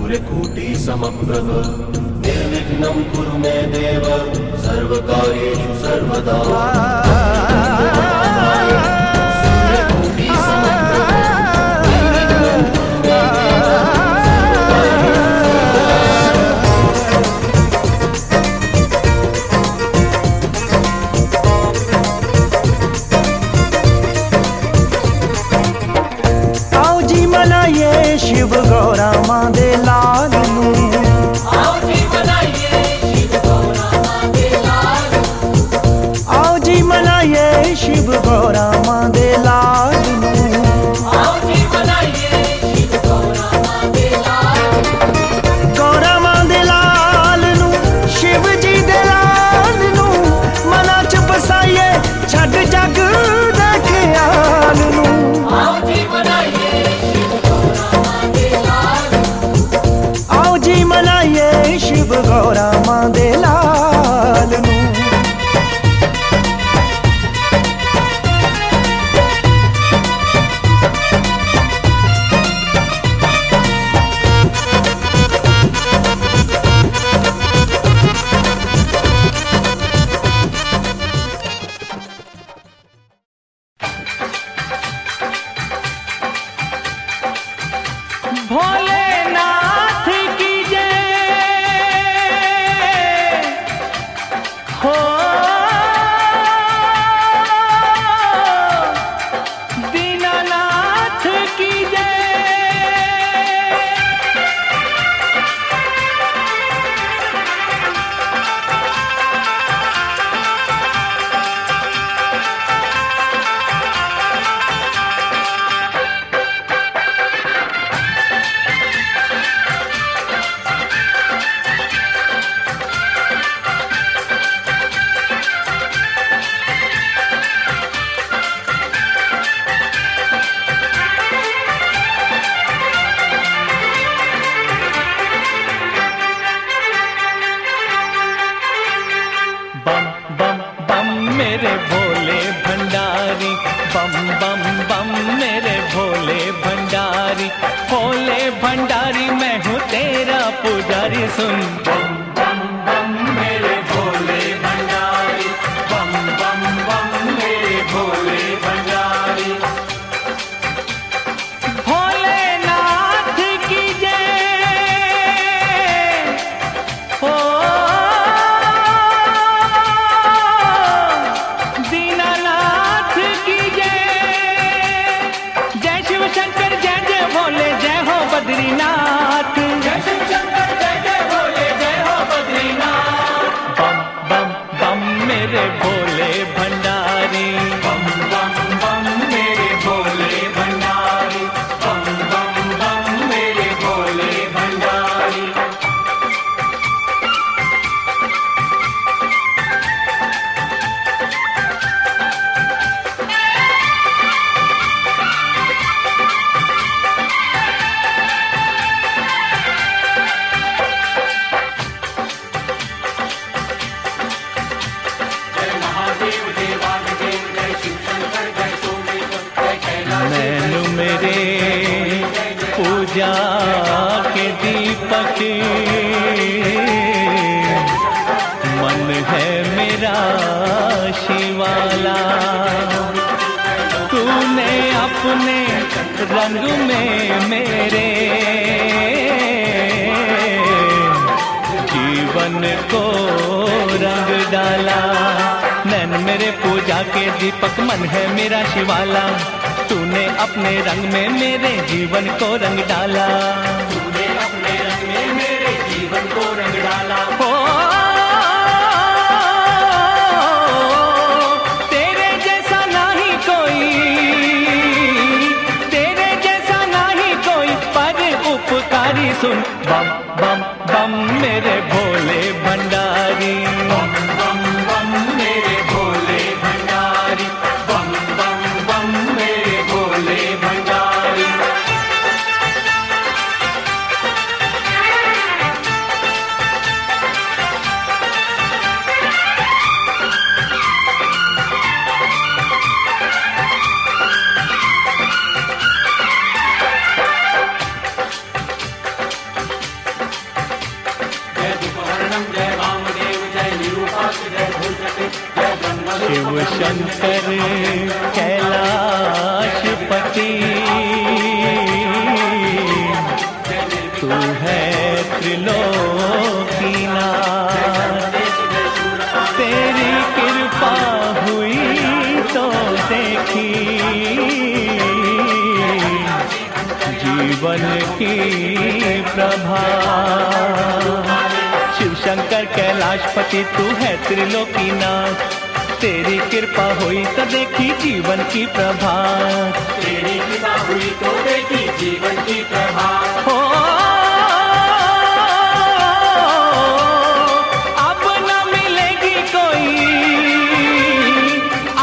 सूर्यकोटि समप्रभ निर्विघ्नं कुरु मे देव सर्वकार्येषु सर्वदा। सूर्यकोटि समप्रभ निर्विघ्नं कुरु मे मनाइए शिव गौरा मां दे लाल नू, आओ जी मनाइए शिव गौरा मां दे लाल नू, आओ जी मनाइए शिव गौरा मां दे लाल नू, आओ जी मनाइए शिव गौरा मां दे लाल नू, गौरा मां दे लाल नू शिव जी दे लाल नू मना च बसाइए छड जग दे ख्याल नू। आओ जी मनाइए जी मनाइए शिव गौरा मां दे लाल नू। भोलेनाथ की हो दीनानाथ की जय। मेरे भोले भंडारी बम बम बम मेरे भोले भंडारी, भोले भंडारी मैं हूँ तेरा पुजारी सुन। बम बम बम मेरे भोले भंडारी, बम बम बम मेरे भोले भंडारी। भोलेनाथ की जय हो दीनानाथ की जय। जय शिव शंकर जय जय भोले जय हो बद्रीनाथ, जय शिव शंकर जय जय भोले जय हो बद्रीनाथ। बम बम बम मेरे भोले भंडारी, बम बम बम मेरे भोले भंडारी, बम बम बम मेरे भोले भंडारी। जय महादेव देवाधिदेव जय शिव शंकर जय सोमेश्वर जय कैलाश नैनु मेरे पूजा के दीपक, मन है मेरा शिवाला। तूने अपने रंग में मेरे जीवन को रंग डाला। नैन मेरे पूजा के दीपक, मन है मेरा शिवाला। तूने अपने रंग में मेरे जीवन को रंग डाला, तूने अपने रंग में मेरे जीवन को रंग डाला। हो तेरे जैसा नहीं कोई, तेरे जैसा नहीं कोई पर उपकारी सुन। बम बम बम मेरे भोले भंडारी, बम बम बम मेरे भोले भंडारी, बम बम बम मेरे भोले भंडारी। शक्ति तू है त्रिलोकीनाथ। तेरी कृपा हुई तो देखी जीवन की प्रभा। शिव शंकर कैलाशपति तू है त्रिलोकीनाथ। तेरी कृपा हुई तो देखी जीवन की प्रभा। तेरी कृपा हुई तो देखी जीवन की प्रभा। हो अब न मिलेगी कोई,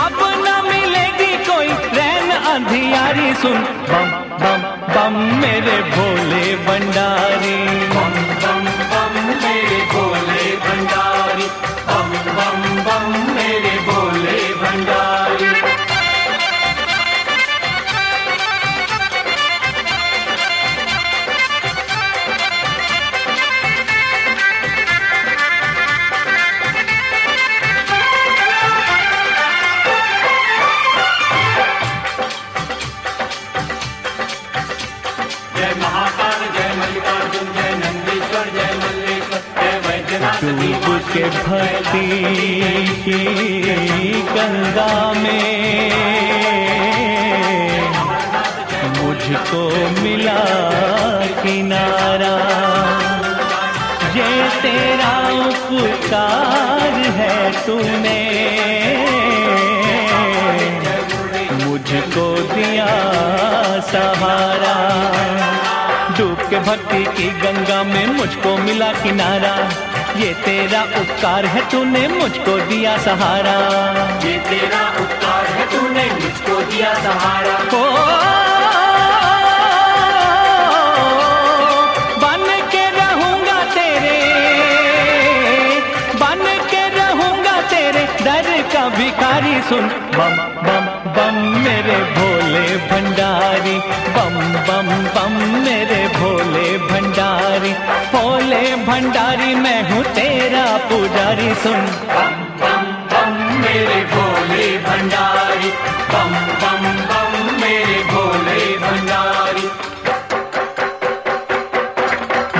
अब न मिलेगी कोई रैन अंधियारी। सुन बम बम बम मेरे भोले भंडारी। बम बम बम मेरे भोले भंडारी। बम बम बम मेरे भोले भंडारी। जय महाकाल जय मल्लिकार्जुन जय नंदीश्वर जय मल्लेश्वर जय वैद्यनाथ डूब के भक्ति की गंगा में मुझको मिला किनारा। ये तेरा उपकार है तूने मुझको दिया सहारा। डूब के भक्ति की गंगा में मुझको मिला किनारा। ये तेरा उपकार है तूने मुझको दिया सहारा। ये तेरा उपकार है तूने मुझको दिया सहारा। ओ बन के रहूंगा तेरे, बन के रहूंगा तेरे दर का भिखारी। सुन बम बम बम मेरे भोले भंडारी। बम बम बम मेरे भोले भंडारी। भोले भंडारी मैं हूँ तेरा पुजारी। सुन बम बम बम मेरे भोले भंडारी। बम बम बम मेरे भोले भंडारी।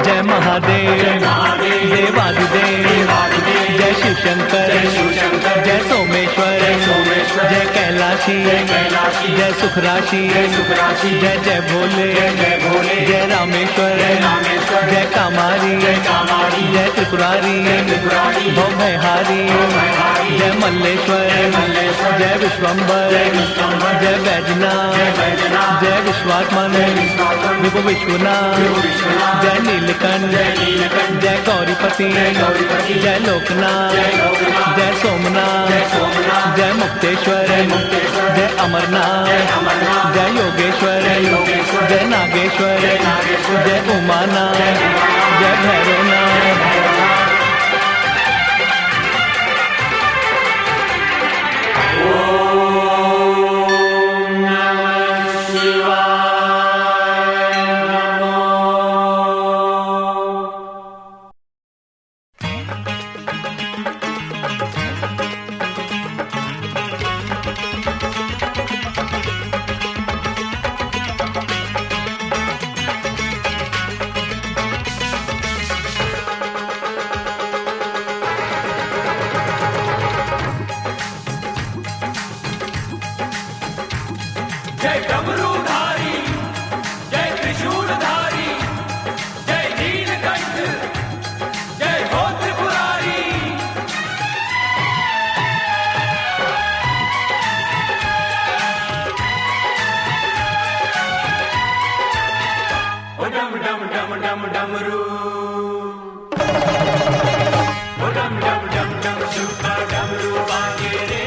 जय महादेव महादेव, देवादिदेव देवादिदेव, जय शिव शंकर जय शिव शंकर, जय सोमेश्वर जय सोमेश्वर, जय कैलाशी जय कैलाशी, जय सुखराशि जय सुखराशि, जय जय भोले जय भोले, जय रामेश्वर जय रामेश्वर, जय कामारी जय कामारी, जय त्रिपुरारी जय त्रिपुरारी, भवभयहारी भवभयहारी, जय मल्लेश्वर जय मल्लेश्वर, जय विश्वम्बर जय विश्वम्बर, जय बैजनाथ जय बैजनाथ, जय विश्वात्मन जय विश्वात्मन, विभु विश्वनाथ विभु विश्वनाथ, जय नीलकंठ जय नीलकंठ, जय गौरीपति जय गौरीपति, जय लोकनाथ जय लोकनाथ, जय सोमनाथ जय सोमनाथ, जय मुक्तेश्वर जय मुक्तेश्वर, जय अमरनाथ जय अमरनाथ, जय योगेश्वर जय योगेश्वर, जय नागेश्वर जय नागेश्वर, जय उमानाथ जय उमानाथ, जय भैरवनाथ जय डमरूधारी जय त्रिशूलधारी जय नीलकंठ जय हो त्रिपुरारी। ओ डम डम डम डम डमरू ओ डम डम डम डम शिव का डमरू बाजे रे।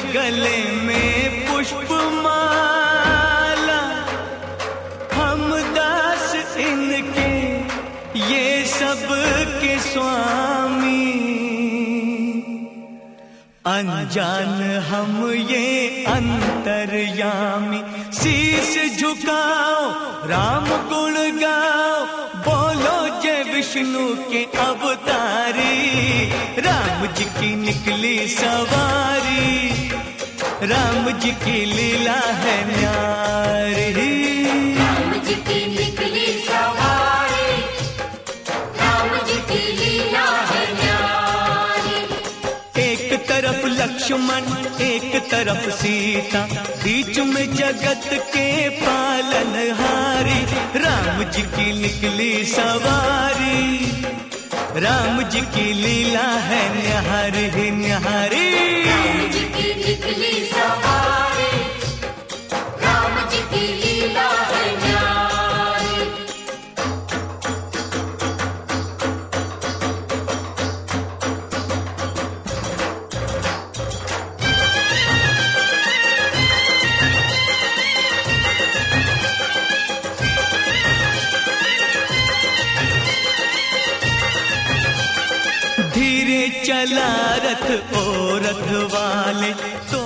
गले में पुष्पमाला, हम दास इनके ये सब के स्वामी। अनजान हम ये अंतर्यामी, शीश झुकाओ राम गुण गाओ, बोलो जय विष्णु के अवतारी। राम जी की निकली सवारी, राम जी की लीला है न्यारी। राम जी की निकली सवारी, राम जी की लीला है न्यारी। एक तरफ लक्ष्मण एक तरफ सीता, बीच में जगत के पालनहारी। राम जी की निकली सवारी, राम जी की लीला है न्यारी न्यारी। राम जी की निकली सवारी, राम जी की लीला है न्यारी। धीरे चला रथ ओ रथ वाले, तो